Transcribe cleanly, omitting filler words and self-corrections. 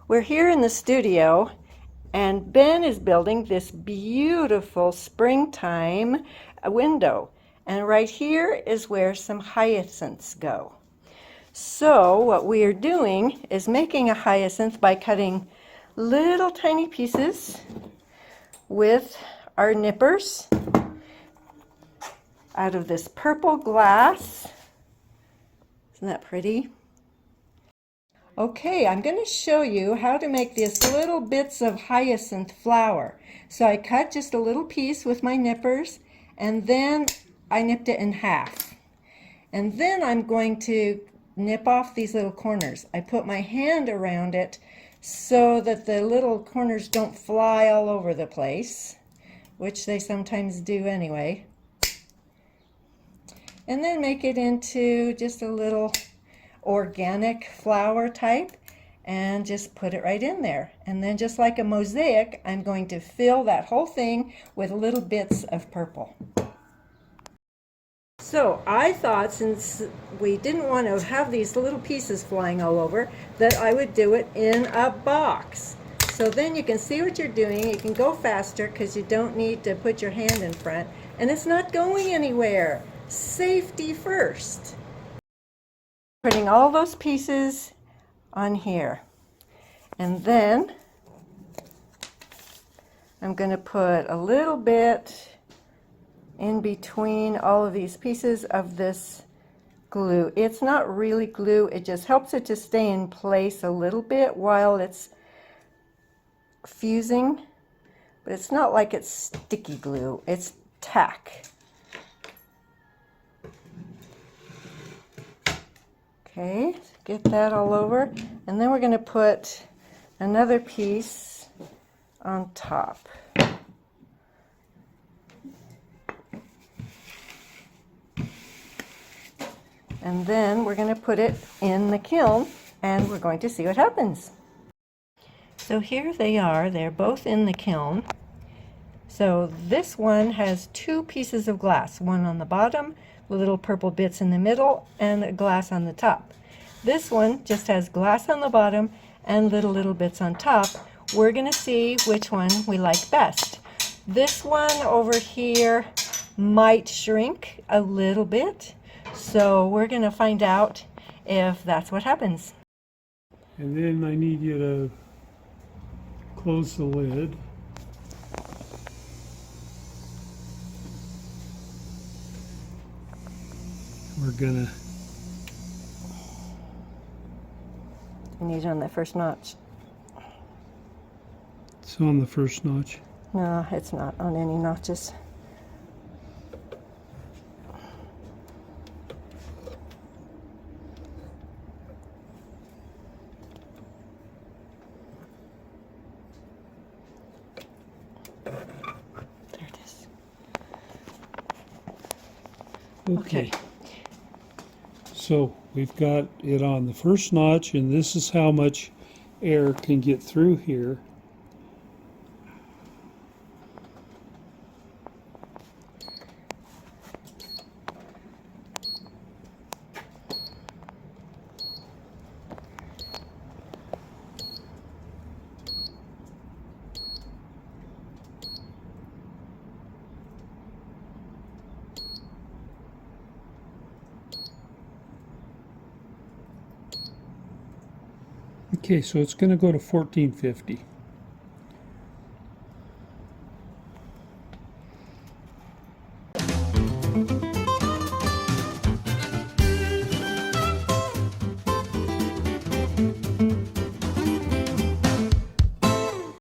We're here in the studio, and Ben is building this beautiful springtime window. And right here is where some hyacinths go. So what we are doing is making a hyacinth by cutting little tiny pieces with our nippers out of this purple glass. Isn't that pretty? Okay, I'm going to show you how to make these little bits of hyacinth flower. So I cut just a little piece with my nippers, and then I nipped it in half. And then I'm going to nip off these little corners. I put my hand around it so that the little corners don't fly all over the place, which they sometimes do anyway. And then make it into just a little organic flower type and just put it right in there. And then just like a mosaic, I'm going to fill that whole thing with little bits of purple. So I thought, since we didn't want to have these little pieces flying all over, that I would do it in a box. So then you can see what you're doing. You can go faster because you don't need to put your hand in front, and it's not going anywhere. Safety first. Putting all those pieces on here. And then I'm going to put a little bit in between all of these pieces of this glue. It's not really glue, it just helps it to stay in place a little bit while it's fusing, but it's not like it's sticky glue, it's tack. Okay, get that all over, and then we're going to put another piece on top. And then we're going to put it in the kiln, and we're going to see what happens. So here they are, they're both in the kiln. So this one has two pieces of glass, one on the bottom, little purple bits in the middle, and a glass on the top. This one just has glass on the bottom and little bits on top. We're going to see which one we like best. This one over here might shrink a little bit, so we're going to find out if that's what happens. And then I need you to close the lid. We're gonna... I need it on the first notch. It's on the first notch. No, it's not on any notches. There it is. Okay. So we've got it on the first notch, and this is how much air can get through here. Okay, so it's going to go to 1450.